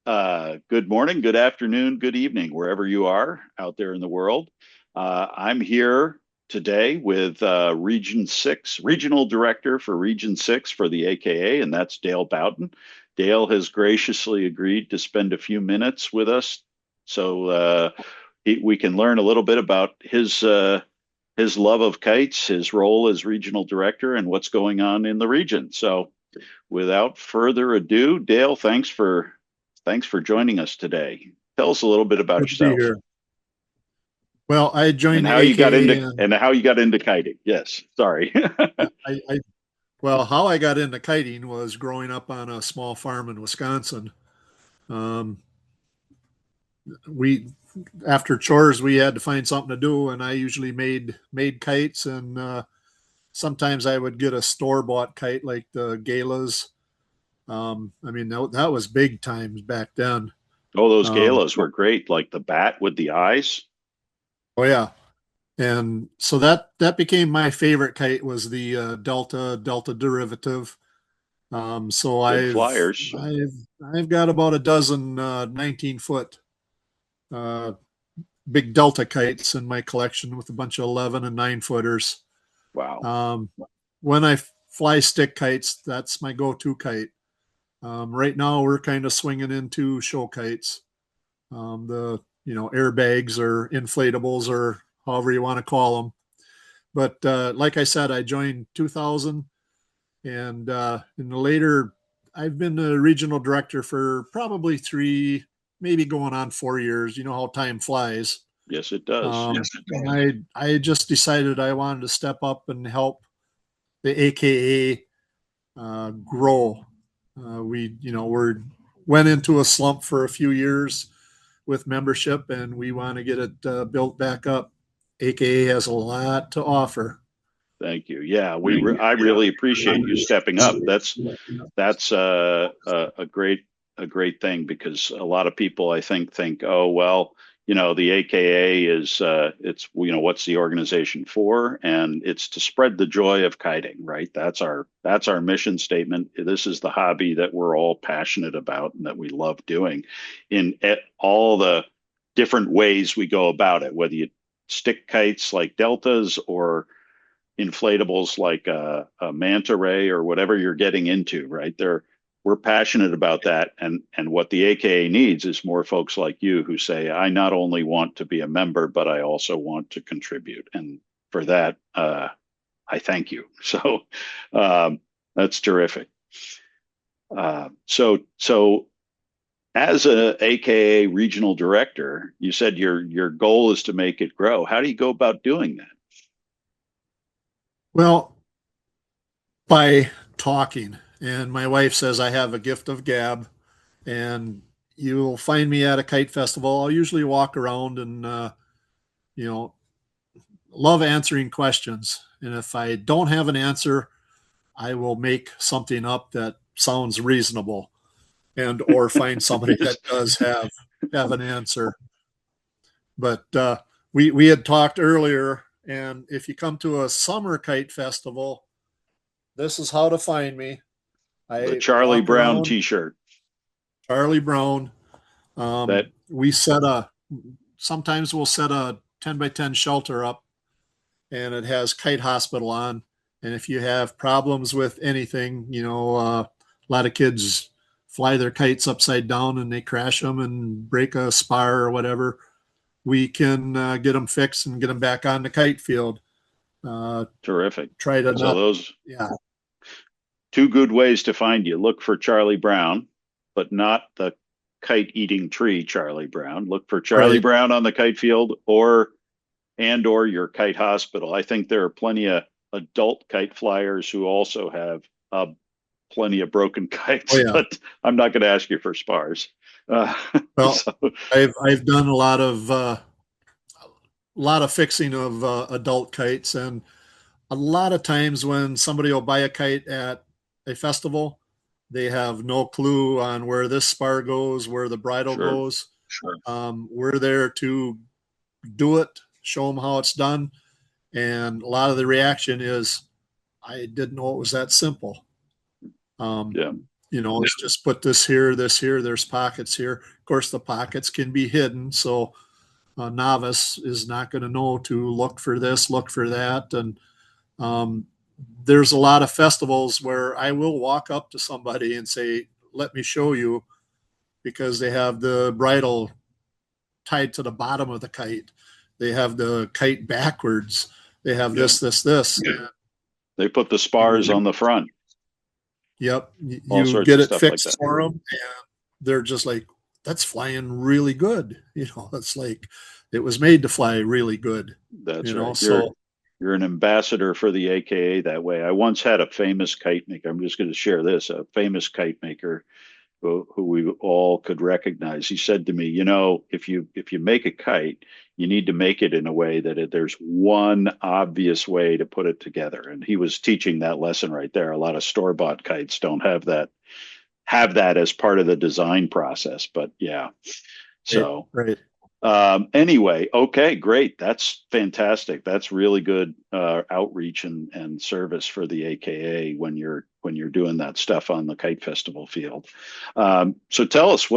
Good morning, good afternoon, good evening, wherever you are out there in the world. I'm here today with Region 6, Regional Director for Region 6 for the AKA, and that's Dale Bowden. Dale has graciously agreed to spend a few minutes with us so we can learn a little bit about his love of kites, his role as Regional Director, and what's going on in the region. So without further ado, Dale, thanks for joining us today. Tell us a little bit about Good to be yourself here. Well, I and joined the how you got AKA, into and and how you got into kiting. Yes, sorry. well, how I got into kiting was growing up on a small farm in Wisconsin. Um, we After chores, we had to find something to do, and I usually made kites, and sometimes I would get a store bought kite like the Gaylas. I mean, that was big times back then. Oh, those Um, galas were great, like the bat with the eyes. oh yeah, and so that became my favorite kite was the Delta derivative. So Good flyers. I've got about a dozen 19-foot uh, big Delta kites in my collection with a bunch of 11 and 9 footers. Wow. Um, when I fly stick kites, that's my go-to kite. Right now, we're kind of swinging into show kites, the airbags or inflatables or however you want to call them. But like I said, I joined 2000, and in the later, I've been the regional director for probably three, maybe going on 4 years. You know how time flies. Yes, it does. And I just decided I wanted to step up and help the AKA grow. We're went into a slump for a few years with membership, and we want to get it built back up. AKA has a lot to offer. Thank you. Yeah, I really appreciate you stepping up. That's a great thing because a lot of people I think, oh well, the AKA is it's what's the organization for, and it's to spread the joy of kiting, right? That's our mission statement. This is the hobby that we're all passionate about and that we love doing in all the different ways we go about it, whether you stick kites like deltas or inflatables like a manta ray or whatever you're getting into, right? We're passionate about that, and what the AKA needs is more folks like you who say, I not only want to be a member, but I also want to contribute, and for that, I thank you. So that's terrific. So as a AKA regional director, you said your goal is to make it grow. How do you go about doing that? Well, by talking, and my wife says I have a gift of gab, and you'll find me at a kite festival. I'll usually walk around and you know love answering questions. And if I don't have an answer, I will make something up that sounds reasonable, and or find somebody that does have an answer. But we had talked earlier, and if you come to a summer kite festival, this is how to find me. The I Charlie walk Brown around T-shirt. Charlie Brown. That We set a sometimes we'll set a 10 by 10 shelter up, and it has Kite Hospital on. And if you have problems with anything, a lot of kids fly their kites upside down and they crash them and break a spar or whatever. We can get them fixed and get them back on the kite field. Uh, terrific. Try to So not, those yeah. two good ways to find you. Look for Charlie Brown, but not the kite eating tree Charlie Brown. Look for Charlie Right. Brown on the kite field or your kite hospital. I think there are plenty of adult kite flyers who also have plenty of broken Oh kites, yeah. but I'm not going to ask you for spars. Uh, Well, so I've done a lot of fixing of adult kites, and a lot of times when somebody will buy a kite at a festival, they have no clue on where this spar goes, where the bridle sure. goes. We're there to do it, show them how it's done, and a lot of the reaction is, "I didn't know it was that simple." Um, Yeah. Let's just put this here, this here, there's pockets here. Of course, the pockets can be hidden. So a novice is not going to know to look for this, look for that. And um, there's a lot of festivals where I will walk up to somebody and say, let me show you, because they have the bridle tied to the bottom of the kite. They have the kite backwards. They have Yeah. this. They put the spars You, on the front, yep. all You sorts get of it stuff like fixed that. for them, and they're just like, that's flying really good. It's like it was made to fly really good, That's right. so You're an ambassador for the AKA that way. I once had a famous kite maker. I'm just going to share this. A famous kite maker who we all could recognize. He said to me, if you make a kite, you need to make it in a way that there's one obvious way to put it together. And he was teaching that lesson right there. A lot of store-bought kites don't have that as part of the design process. But yeah, right, so right. anyway, okay, great. That's fantastic. That's really good outreach and service for the AKA when you're doing that stuff on the kite festival field. So tell us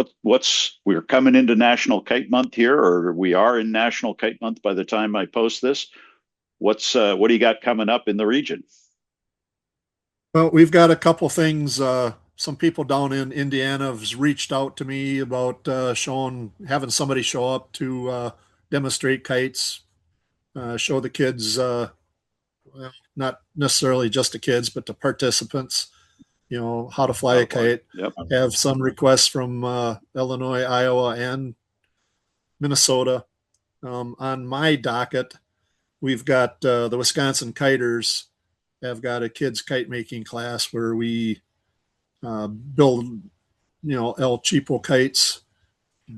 we're coming into National Kite Month here, or we are in National Kite Month by the time I post this. What do you got coming up in the region? Well, we've got a couple things. Some people down in Indiana have reached out to me about having somebody show up to demonstrate kites, show the kids, well, not necessarily just the kids, but the participants, how to fly How a to fly? kite. Yep. Have some requests from Illinois, Iowa, and Minnesota. On my docket, we've got the Wisconsin Kiters have got a kids kite making class where we build, El Cheapo kites,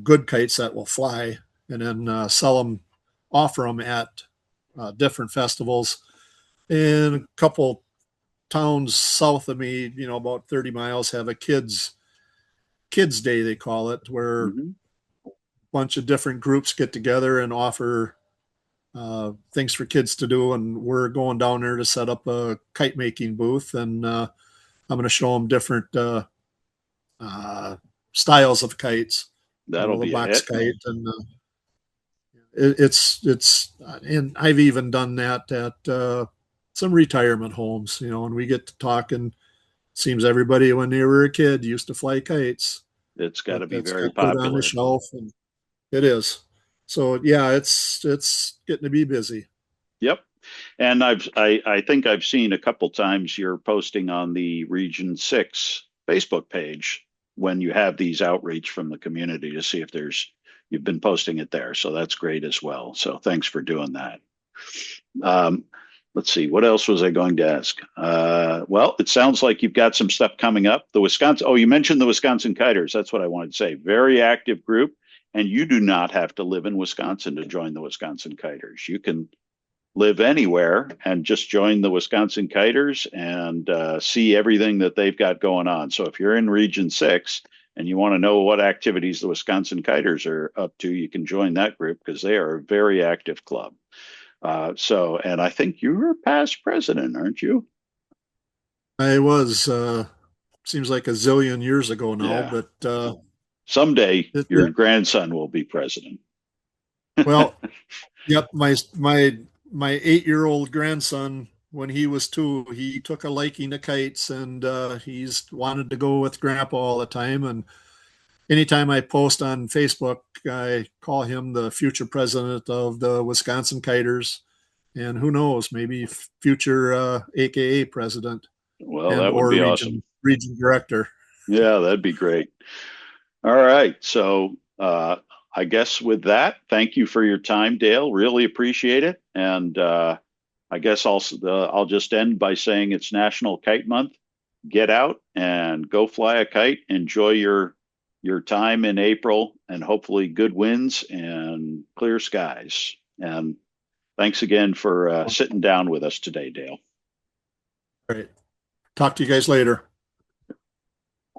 good kites that will fly, and then sell them, offer them at different festivals. And a couple towns south of me, about 30 miles, have a kids day, they call it, where a Hmm. bunch of different groups get together and offer things for kids to do. And we're going down there to set up a kite making booth, and I'm going to show them different uh, styles of kites, That'll the be a box hit. kite, and and I've even done that at some retirement homes, and we get to talk, and seems everybody when they were a kid used to fly kites, It's got but to be that's very got put on the popular. shelf, and it is. So yeah, it's getting to be busy. Yep. And I think I've seen a couple times you're posting on the Region 6 Facebook page when you have these outreach from the community to see if you've been posting it there. So that's great as well. So thanks for doing that. Um, let's see, what else was I going to ask? Well, it sounds like you've got some stuff coming up. You mentioned the Wisconsin Kiters. That's what I wanted to say. Very active group. And you do not have to live in Wisconsin to join the Wisconsin Kiters. You can live anywhere and just join the Wisconsin Kiters and see everything that they've got going on. So if you're in Region 6 and you want to know what activities the Wisconsin Kiters are up to, you can join that group because they are a very active club. And I think you're a past president, aren't you? I was seems like a zillion years ago now, Yeah. but Someday yeah. your grandson will be president. Well, yep, my 8-year-old grandson, when he was 2, he took a liking to kites, and he's wanted to go with grandpa all the time. And anytime I post on Facebook, I call him the future president of the Wisconsin Kiters, and who knows, maybe future AKA president Well, and that would or be awesome. region director. Yeah, that'd be great. All right. So I guess with that, thank you for your time, Dale. Really appreciate it. And I guess I'll just end by saying it's National Kite Month. Get out and go fly a kite. Enjoy your time in April, and hopefully good winds and clear skies. And thanks again for All sitting down with us today, Dale. right. Talk to you guys later.